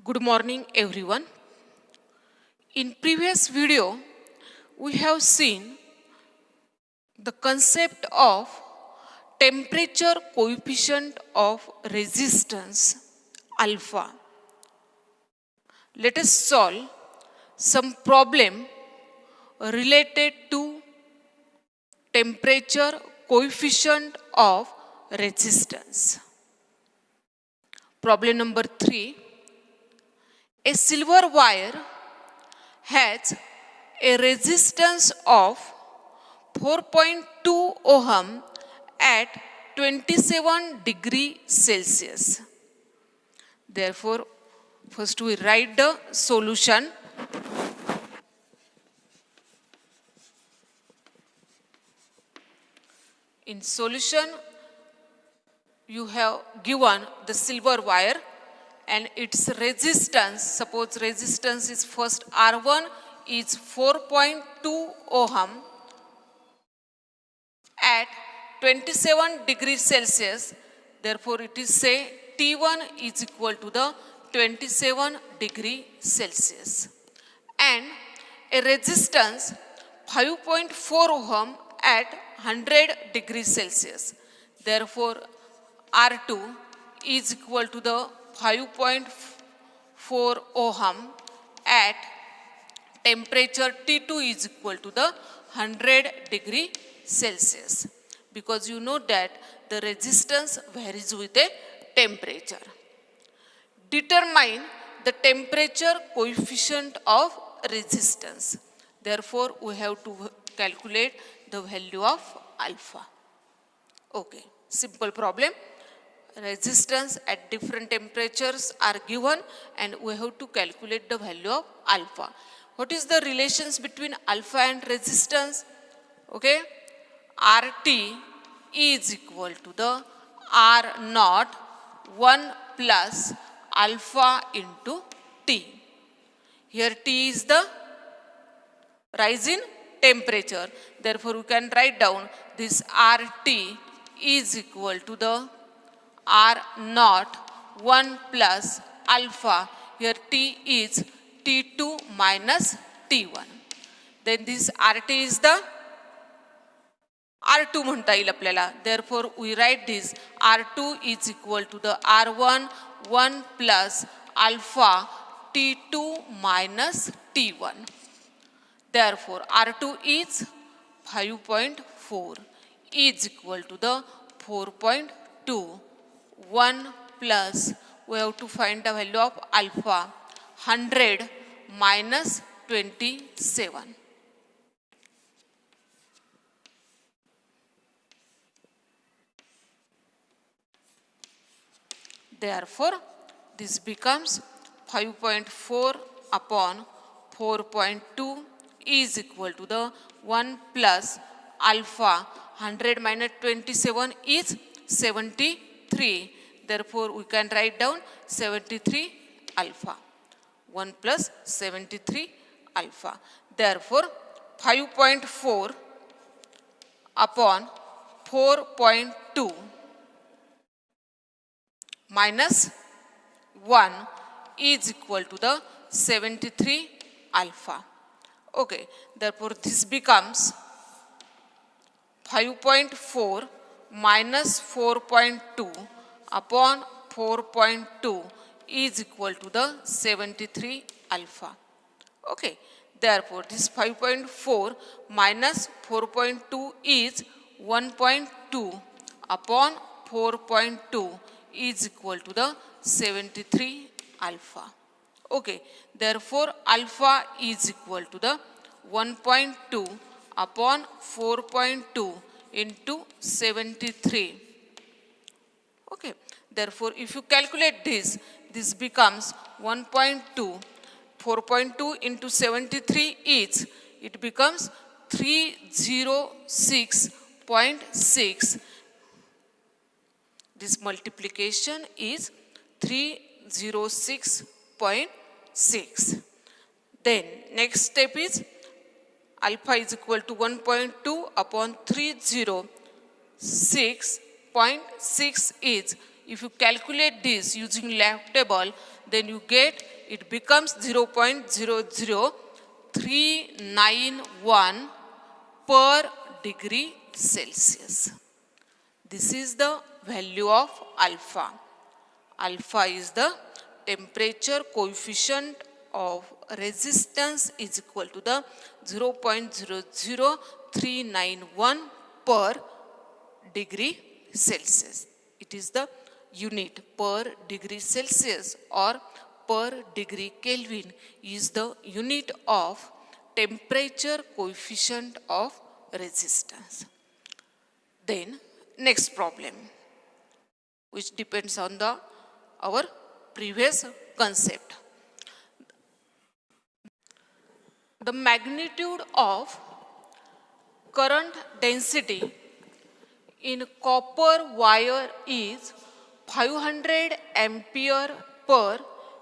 Good morning everyone. In previous video, we have seen the concept of temperature coefficient of resistance alpha. Let us solve some problem related to temperature coefficient of resistance. Problem number 3. A silver wire has a resistance of 4.2 ohm at 27 degrees Celsius. Therefore, first we write the solution. In solution, you have given the silver wire and its resistance. Suppose resistance is first R1 is 4.2 ohm at 27 degrees Celsius. Therefore, it is say T1 is equal to the 27 degree Celsius. And a resistance 5.4 ohm at 100 degrees Celsius. Therefore, R2 is equal to the 5.4 ohm at temperature T2 is equal to the 100 degree Celsius. Because you know that the resistance varies with the temperature. Determine the temperature coefficient of resistance. Therefore, we have to calculate the value of alpha. Okay, simple problem. Resistance at different temperatures are given and we have to calculate the value of alpha. What is the relations between alpha and resistance? Okay, RT is equal to the R naught 1 plus alpha into T. Here T is the rise in temperature. Therefore, we can write down this RT is equal to the R naught 1 plus alpha. Here T is T2 minus T1. Then this RT is the R2 म्हणता येईल आपल्याला. Therefore, we write this R2 is equal to the R1 1 plus alpha T2 minus T1. Therefore, R2 is 5.4 is equal to the 4.2. 1 plus, we have to find the value of alpha, 100 minus 27. Therefore, this becomes 5.4 upon 4.2 is equal to the 1 plus alpha, 100 minus 27 is 73. Therefore, we can write down 73 alpha. 1 plus 73 alpha. Therefore, 5.4 upon 4.2 minus 1 is equal to the 73 alpha. Okay, therefore this becomes 5.4 minus 4.2 upon 4.2 is equal to the 73 alpha. Okay, therefore this 5.4 minus 4.2 is 1.2 upon 4.2 is equal to the 73 alpha. Okay, therefore alpha is equal to the 1.2 upon 4.2 into 73. Okay, therefore if you calculate this, this becomes 1.2, 4.2 into 73 is, it becomes 306.6. This multiplication is 306.6. Then next step is alpha is equal to 1.2 upon 306.6 is, if you calculate this using lab table, then you get it becomes 0.00391 per degree Celsius. This is the value of alpha. Alpha is the temperature coefficient of resistance is equal to the 0.00391 per degree Celsius. It is the unit per degree Celsius or per degree Kelvin is the unit of temperature coefficient of resistance. Then next problem, which depends on our previous concept. The magnitude of current density in copper wire is 500 ampere per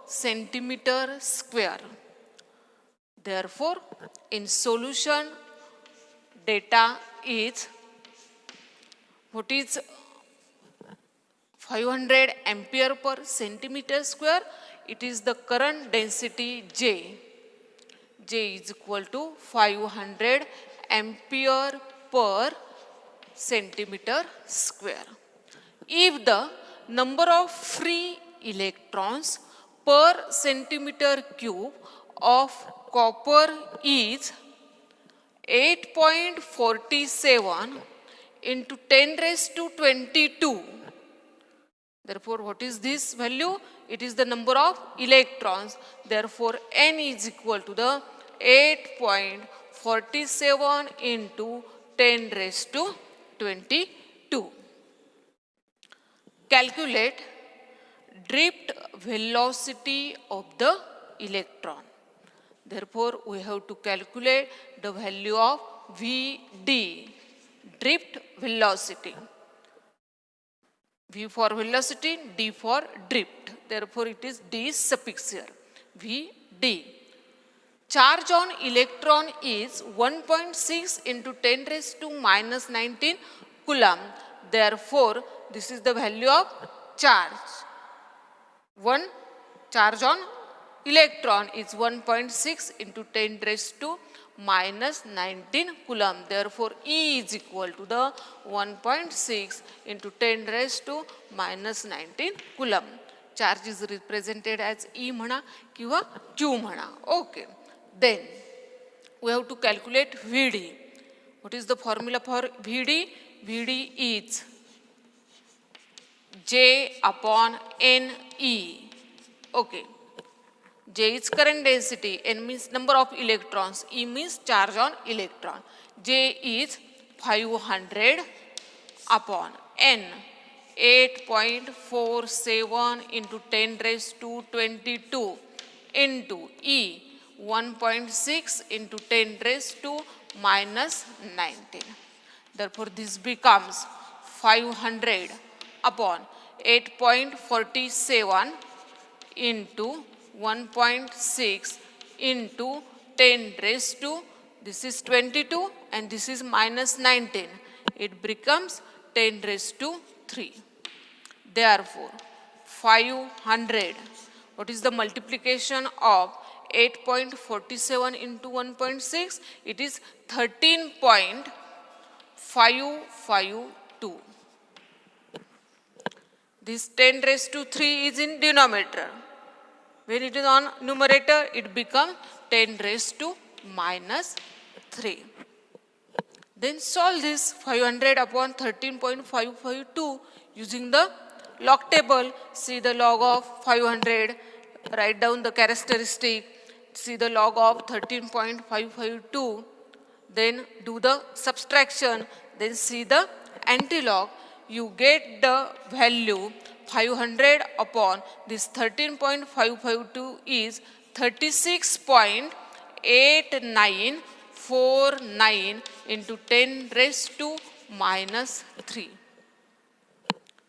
centimeter square. Therefore, in solution, data is, what is 500 ampere per centimeter square? It is the current density J. J is equal to 500 ampere per centimeter square. If the number of free electrons per centimeter cube of copper is 8.47 into 10 raised to 22. Therefore, what is this value? It is the number of electrons. Therefore, N is equal to the 8.47 into 10 raised to 22. Calculate drift velocity of the electron. Therefore, we have to calculate the value of Vd, drift velocity. V for velocity, D for drift. Therefore, it is D suffix here, Vd. Charge on electron is 1.6 into 10 raised to minus 19 coulomb. Therefore, this is the value of charge. One charge on electron is 1.6 into 10 raised to minus 19 coulomb. Therefore, E is equal to the 1.6 into 10 raised to minus 19 coulomb. Charge is represented as E म्हणा किंवा Q म्हणा. Okay. Then we have to calculate Vd. What is the formula for Vd? Vd is J upon Ne. Okay. J is current density, N means number of electrons, E means charge on electron. J is 500 upon N, 8.47 into 10 raised to 22 into E, 1.6 into 10 raised to minus 19. Therefore, this becomes 500 upon 8.47 into 1.6 into 10 raised to, this is 22 and this is minus 19. It becomes 10 raised to 3. Therefore, 500, what is the multiplication of 8.47 into 1.6? It is 13.552. This 10 raised to 3 is in denominator. When it is on numerator, it becomes 10 raised to minus 3. Then solve this 500 upon 13.552 using the log table. See the log of 500, write down the characteristic, see the log of 13.552, then do the subtraction, then see the antilog. You get the value 500 upon this 13.552 is 36.8949 into 10 raised to minus 3.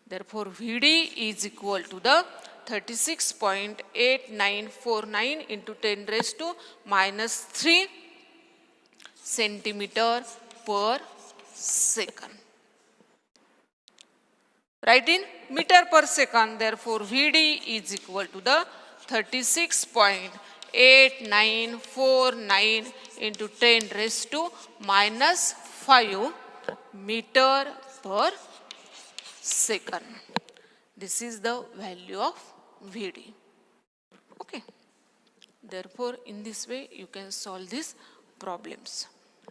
Therefore, Vd is equal to the 36.8949 into 10 raised to minus 3 centimeter per second. Write in meter per second. Therefore, Vd is equal to the 36.8949 into 10 raised to minus 5 meter per second. This is the value of Vd. Okay. Therefore, in this way, you can solve these problems.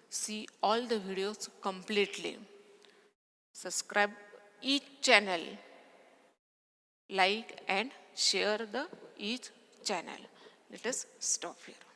See all the videos completely. Subscribe each channel, like and share the each channel. Let us stop here.